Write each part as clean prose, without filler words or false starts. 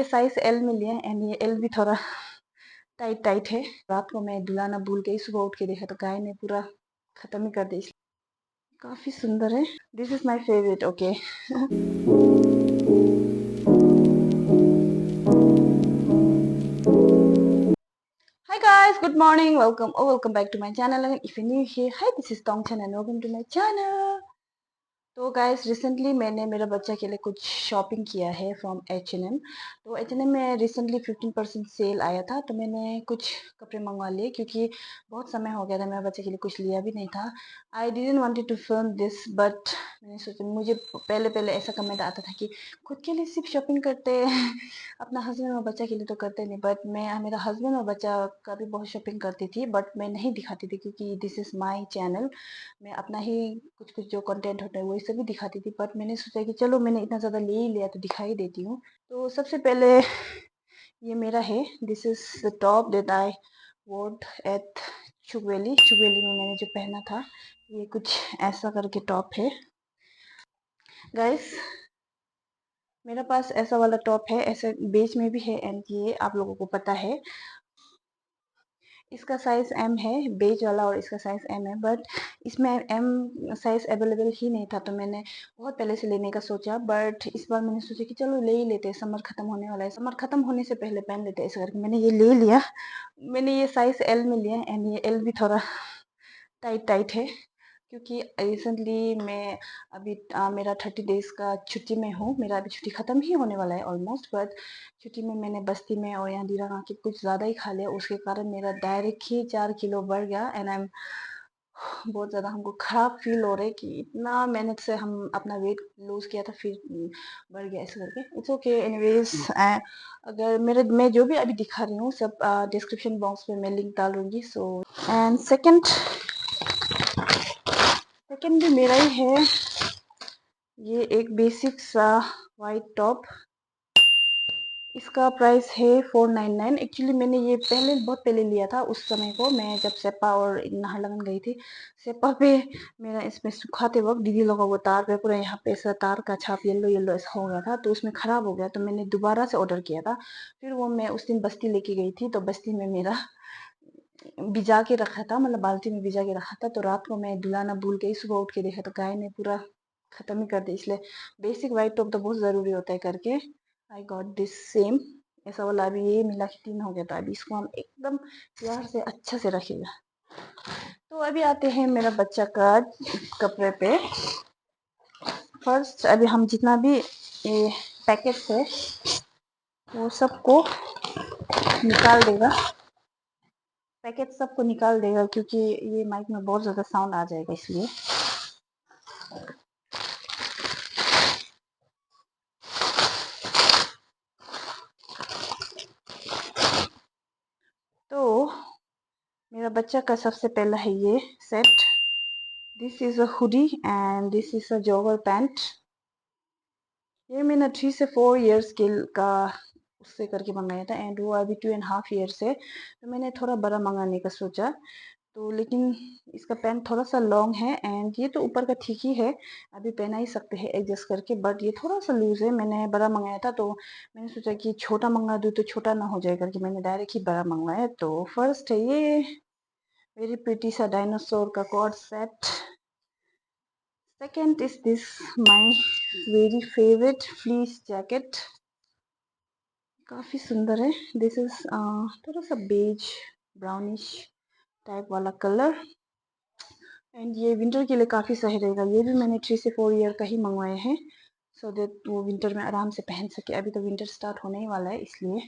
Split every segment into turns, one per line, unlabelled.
ये size L में लिया एंड ये एल भी थोड़ा टाइट टाइट है। रात को मैं दुलाना भूल गई, सुबह उठ के देखा तो गाय ने पूरा खत्म ही कर दी। काफी सुंदर है। This is my favourite. Okay Hi guys, good morning. Welcome back to my channel. And if you're new here, hi, this is Tongchan and welcome to my channel. तो गाइस रिसेंटली मैंने मेरा बच्चा के लिए कुछ शॉपिंग किया है from H&M। तो H&M में रिसेंटली 15% सेल आया था, तो मैंने कुछ कपड़े मंगवा लिए क्योंकि बहुत समय हो गया था मेरे बच्चे के लिए कुछ लिया भी नहीं था। I didn't wanted to film this but मैंने सोचा, मुझे पहले पहले ऐसा कमेंट आता था कि खुद के लिए सिर्फ शॉपिंग करते हैं अपना हस्बैंड और बच्चा के लिए तो करते नहीं। बट मैं मेरा हस्बैंड और बच्चा का भी बहुत शॉपिंग करती थी, बट मैं नहीं दिखाती थी क्योंकि दिस इज़ माई चैनल। मैं अपना ही कुछ कुछ जो कंटेंट होता है वही सभी दिखाती थी, बट मैंने सोचा कि चलो मैंने इतना ज़्यादा ले ही लिया तो दिखा ही देती हूँ। तो सबसे पहले ये मेरा है। This is the top that I bought at चुगवेली में मैंने जो पहना था। ये कुछ ऐसा करके टॉप है गाइस। मेरे पास ऐसा वाला टॉप है, ऐसे बेच में भी है एंड ये आप लोगों को पता है। इसका साइज़ एम है, बेज वाला, और इसका साइज़ एम है, बट इसमें एम साइज़ अवेलेबल ही नहीं था। तो मैंने बहुत पहले से लेने का सोचा, बट इस बार मैंने सोचा कि चलो ले ही लेते हैं, समर ख़त्म होने वाला है, समर ख़त्म होने से पहले पहन लेते हैं, ऐसा करके मैंने ये ले लिया। मैंने ये साइज़ एल में लिया एंड ये एल भी थोड़ा टाइट टाइट है क्योंकि रिसेंटली मैं अभी मेरा 30 डेज़ का छुट्टी में हूँ। मेरा अभी छुट्टी ख़त्म ही होने वाला है ऑलमोस्ट, बट छुट्टी में मैंने बस्ती में और यहाँ दीरा खा के कुछ ज़्यादा ही खा लिया। उसके कारण मेरा डायरेक्ट ही 4 किलो बढ़ गया एंड आई एम बहुत ज़्यादा हमको ख़राब फील हो रहा है कि इतना मेहनत से हम अपना वेट लूज़ किया था फिर बढ़ गया ऐसे करके। It's okay anyways. अगर मेरे मैं जो भी अभी दिखा रही हूँ सब डिस्क्रिप्शन बॉक्स में मैं लिंक डालूंगी। सो एंड सेकंड भी मेरा ही है। ये एक बेसिक सा वाइट टॉप, इसका प्राइस है 499। एक्चुअली मैंने ये पहले बहुत पहले लिया था, उस समय को मैं जब सेपा और नाहरलगुन गई थी। सेपा पे मेरा इसमें सुखाते वक्त दीदी लोगों वो तार पे पूरा यहाँ पे ऐसा तार का छाप येलो येलो ऐसा हो गया था, तो उसमें ख़राब हो गया, तो मैंने दोबारा से ऑर्डर किया था। फिर वो मैं उस दिन बस्ती लेके गई थी, तो बस्ती में मेरा भिजा के रखा था, मतलब बाल्टी में भिजा के रखा था। तो रात को मैं दुलाना भूल गई, सुबह उठ के देखा तो गाय ने पूरा ख़त्म ही कर दी। इसलिए बेसिक वाइट टॉप तो बहुत ज़रूरी होता है करके आई गॉट दिस सेम ऐसा वाला। अभी ये मिला के 3 हो गया था। अभी इसको हम एकदम प्यार से अच्छा से रखेगा। तो अभी आते हैं मेरा बच्चा का कपड़े पे। फर्स्ट अभी हम जितना भी ये पैकेट है वो सबको निकाल देगा, पैकेट सबको निकाल देगा क्योंकि ये माइक में बहुत ज़्यादा साउंड आ जाएगा इसलिए। तो मेरा बच्चा का सबसे पहला है ये set. This is a hoodie and this is a jogger pant. ये मैंने 3 से 4 इयर्स के का उससे करके मंगाया था एंड वो अभी 2.5 ईयर्स है। तो मैंने थोड़ा बड़ा मंगाने का सोचा, तो लेकिन इसका पैंट थोड़ा सा लॉन्ग है एंड ये तो ऊपर का ठीक ही है, अभी पहना ही सकते हैं एडजस्ट करके, बट ये थोड़ा सा लूज़ है। मैंने बड़ा मंगाया था तो मैंने सोचा कि छोटा मंगा दूँ तो छोटा ना हो जाए करके मैंने डायरेक्ट ही बड़ा मंगवाया। तो फर्स्ट है ये वेरी प्रिटी सा डायनासोर का coord set. Second is this my very favourite fleece jacket, काफ़ी सुंदर है। दिस इज थोड़ा सा बेज ब्राउनिश टाइप वाला कलर एंड ये विंटर के लिए काफ़ी सही रहेगा। ये भी मैंने 3 से 4 ईयर का ही मंगवाए हैं सो दैट वो विंटर में आराम से पहन सके। अभी तो विंटर स्टार्ट होने ही वाला है इसलिए।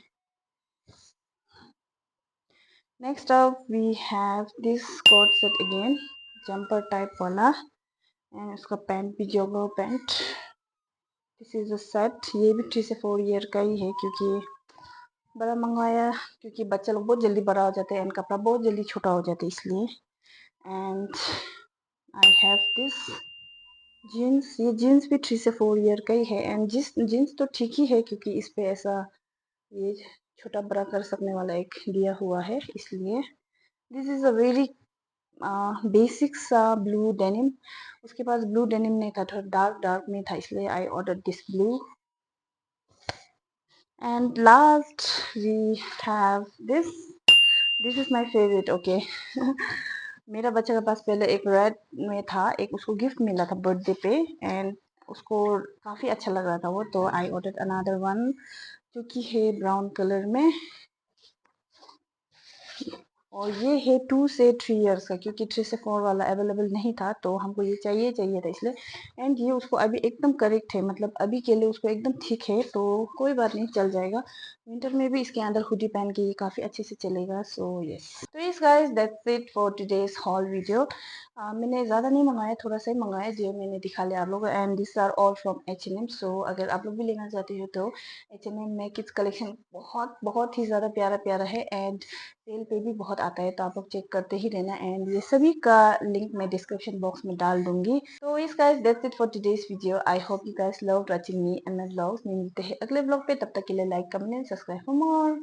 Next up we have this coat set again, jumper type वाला एंड उसका पैंट भी jogger pant. This is a set, ये भी 3 से 4 ईयर का ही है क्योंकि बड़ा मंगवाया क्योंकि बच्चा लोग बहुत जल्दी बड़ा हो जाते हैं एंड कपड़ा बहुत जल्दी छोटा हो जाता है इसलिए। And I have this jeans, ये जीन्स भी 3 से 4 ईयर का ही है एंड जीन्स तो ठीक ही है क्योंकि इस पे ऐसा ये छोटा बड़ा कर सकने वाला एक दिया हुआ है इसलिए। This is a very basic सा ब्लू डेनिम। उसके पास ब्लू डेनिम नहीं था, थोड़ा डार्क डार्क में था इसलिए I order this blue And last we have this is my favorite, okay. मेरा बच्चा के पास पहले एक रेड में था, एक उसको गिफ्ट मिला था बर्थडे पे, एंड उसको काफी अच्छा लग रहा था वो, तो आई ऑर्डर अनदर वन जो कि है ब्राउन कलर में। और ये है 2 से 3 इयर्स का, क्योंकि 3 से 4 वाला अवेलेबल नहीं था, तो हमको ये चाहिए चाहिए था इसलिए। एंड ये उसको अभी एकदम करेक्ट है, मतलब अभी के लिए उसको एकदम ठीक है, तो कोई बात नहीं, चल जाएगा। विंटर में भी इसके अंदर हुडी पहन के ये काफ़ी अच्छे से चलेगा। सो यस, तो yes guys, that's it for today's hall video. मैंने ज़्यादा नहीं मंगाया, थोड़ा सा ही मंगाया जो मैंने दिखा लिया आप लोग। And this are all from H&M। So अगर आप लोग भी लेना चाहते हो तो H&M में किड्स कलेक्शन बहुत बहुत ही ज़्यादा प्यारा प्यारा है, एंड सेल पे भी बहुत आता है, तो आप लोग चेक करते ही रहना। एंड ये सभी का लिंक मैं डिस्क्रिप्शन बॉक्स में डाल दूंगी। तो इस guys, that's it for today's video. I hope you guys love watching me and my vlogs. मिलते हैं अगले व्लॉग पे, तब तक के लिए like comment subscribe for more.